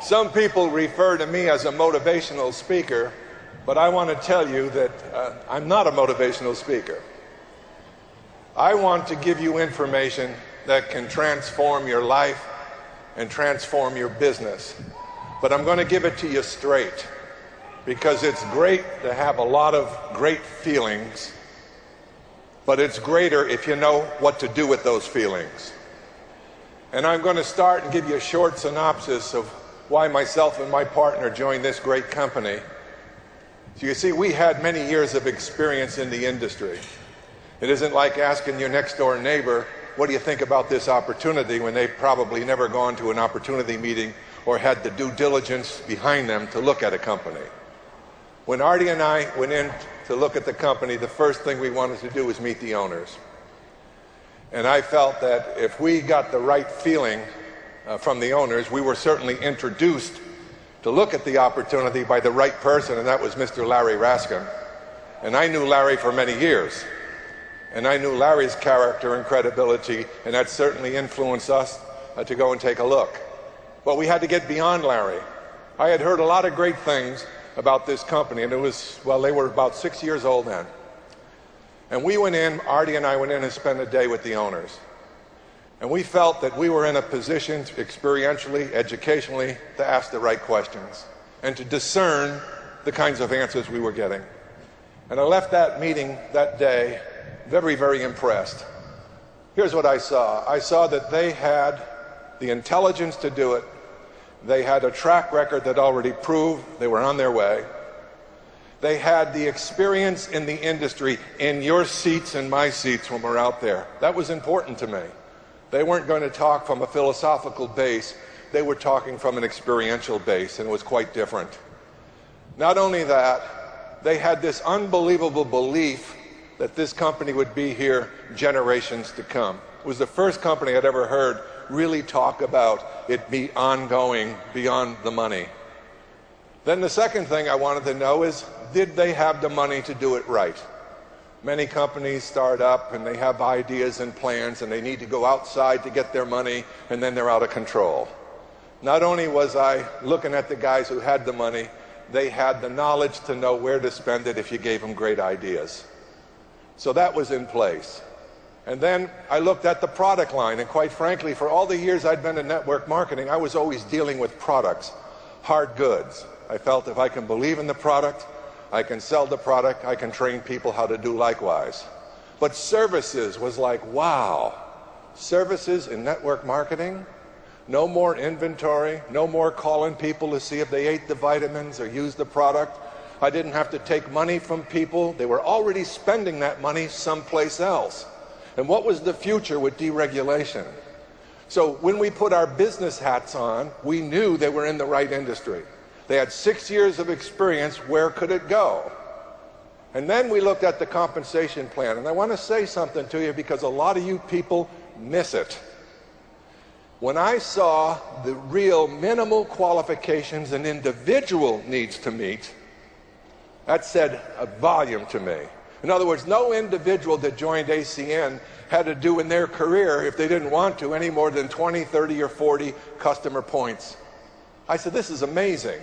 Some people refer to me as a motivational speaker, but I want to tell you that I'm not a motivational speaker. I want to give you information that can transform your life and transform your business. But I'm going to give it to you straight, because it's great to have a lot of great feelings, but it's greater if you know what to do with those feelings. And I'm going to start and give you a short synopsis of why myself and my partner joined this great company. So you see, we had many years of experience in the industry. It isn't like asking your next door neighbor, what do you think about this opportunity, when they've probably never gone to an opportunity meeting or had the due diligence behind them to look at a company. When Artie and I went in to look at the company, the first thing we wanted to do was meet the owners. And I felt that if we got the right feeling from the owners, we were certainly introduced to look at the opportunity by the right person, and that was Mr. Larry Raskin. And I knew Larry for many years. And I knew Larry's character and credibility, and that certainly influenced us to go and take a look. But we had to get beyond Larry. I had heard a lot of great things about this company, and it was, well, they were about 6 years old then. And we went in, Artie and I went in and spent a day with the owners. And we felt that we were in a position, experientially, educationally, to ask the right questions and to discern the kinds of answers we were getting. And I left that meeting that day very, very impressed. Here's what I saw. I saw that they had the intelligence to do it. They had a track record that already proved they were on their way. They had the experience in the industry, in your seats and my seats when we're out there. That was important to me. They weren't going to talk from a philosophical base. They were talking from an experiential base, and it was quite different. Not only that, they had this unbelievable belief that this company would be here generations to come. It was the first company I'd ever heard really talk about it be ongoing beyond the money. Then the second thing I wanted to know is, did they have the money to do it right? Many companies start up and they have ideas and plans and they need to go outside to get their money, and then they're out of control. Not only was I looking at the guys who had the money, they had the knowledge to know where to spend it if you gave them great ideas. So that was in place. And then I looked at the product line, and quite frankly, for all the years I'd been in network marketing, I was always dealing with products, hard goods. I felt if I can believe in the product, I can sell the product, I can train people how to do likewise. But services was like, wow, services in network marketing? No more inventory, no more calling people to see if they ate the vitamins or used the product. I didn't have to take money from people. They were already spending that money someplace else. And what was the future with deregulation? So when we put our business hats on, we knew they were in the right industry. They had 6 years of experience. Where could it go? And then we looked at the compensation plan. And I want to say something to you, because a lot of you people miss it. When I saw the real minimal qualifications an individual needs to meet, that said a volume to me. In other words, no individual that joined ACN had to do in their career, if they didn't want to, any more than 20, 30, or 40 customer points. I said, this is amazing.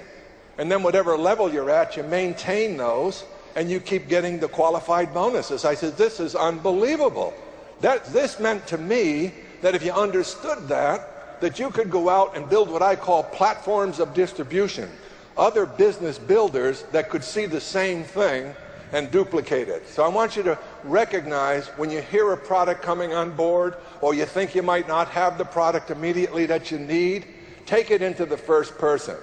And then whatever level you're at, you maintain those, and you keep getting the qualified bonuses. I said, this is unbelievable. This meant to me that if you understood that you could go out and build what I call platforms of distribution, other business builders that could see the same thing and duplicate it. So I want you to recognize, when you hear a product coming on board, or you think you might not have the product immediately that you need, take it into the first person.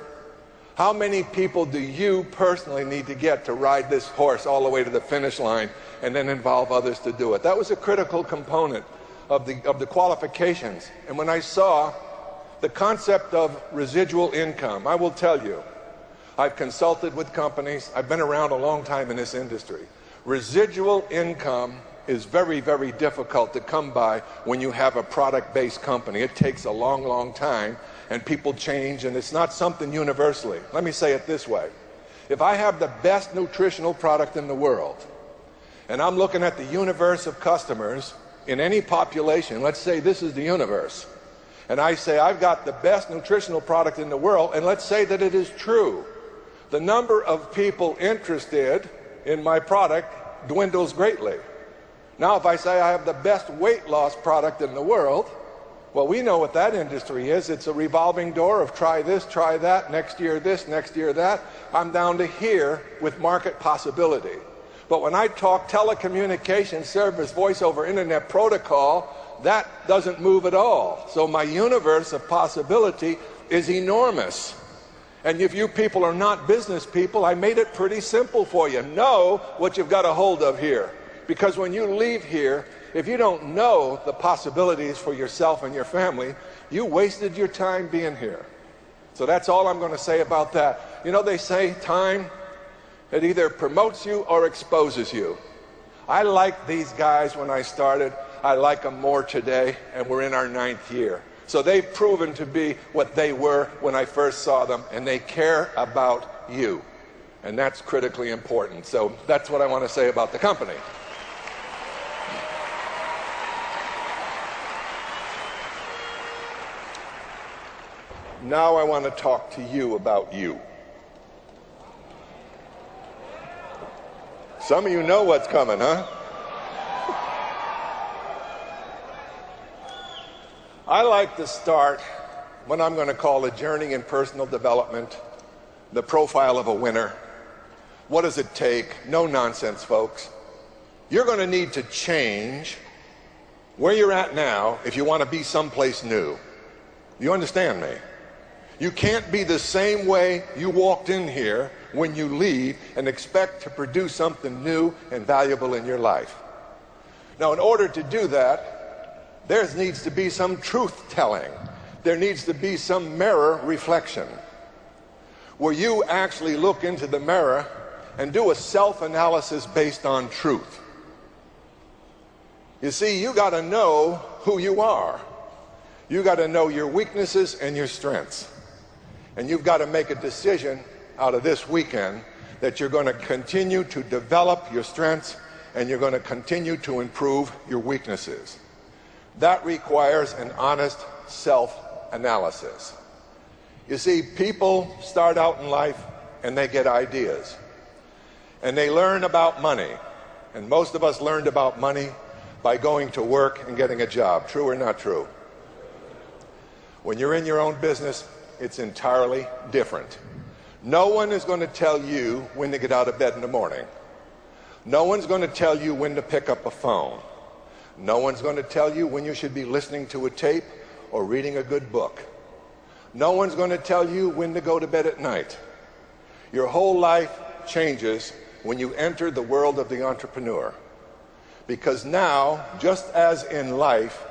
How many people do you personally need to get to ride this horse all the way to the finish line, and then involve others to do it? That was a critical component of the qualifications. And when I saw the concept of residual income, I will tell you, I've consulted with companies. I've been around a long time in this industry. Residual income is very, very difficult to come by when you have a product-based company. It takes a long, long time, and people change, and it's not something universally. Let me say it this way. If I have the best nutritional product in the world, and I'm looking at the universe of customers in any population, let's say this is the universe, and I say I've got the best nutritional product in the world, and let's say that it is true, the number of people interested in my product dwindles greatly. Now, if I say I have the best weight loss product in the world, well, we know what that industry is. It's a revolving door of try this, try that, next year this, next year that. I'm down to here with market possibility. But when I talk telecommunication service, voice over internet protocol, that doesn't move at all. So my universe of possibility is enormous. And if you people are not business people, I made it pretty simple for you. Know what you've got a hold of here. Because when you leave here, if you don't know the possibilities for yourself and your family, you wasted your time being here. So that's all I'm going to say about that. You know, they say time, it either promotes you or exposes you. I liked these guys when I started. I like them more today, and we're in our 9th year. So they've proven to be what they were when I first saw them, and they care about you. And that's critically important. So that's what I want to say about the company. Now I want to talk to you about you. Some of you know what's coming, huh? I like to start what I'm going to call a journey in personal development, the profile of a winner. What does it take? No nonsense, folks. You're going to need to change where you're at now if you want to be someplace new. You understand me? You can't be the same way you walked in here when you leave and expect to produce something new and valuable in your life. Now, in order to do that, there needs to be some truth-telling. There needs to be some mirror reflection, where you actually look into the mirror and do a self-analysis based on truth. You see, you got to know who you are. You got to know your weaknesses and your strengths. And you've got to make a decision out of this weekend that you're going to continue to develop your strengths and you're going to continue to improve your weaknesses. That requires an honest self-analysis. You see, people start out in life and they get ideas. And they learn about money. And most of us learned about money by going to work and getting a job. True or not true? When you're in your own business, it's entirely different. No one is going to tell you when to get out of bed in the morning. No one's going to tell you when to pick up a phone. No one's going to tell you when you should be listening to a tape or reading a good book. No one's going to tell you when to go to bed at night. Your whole life changes when you enter the world of the entrepreneur. Because now, just as in life,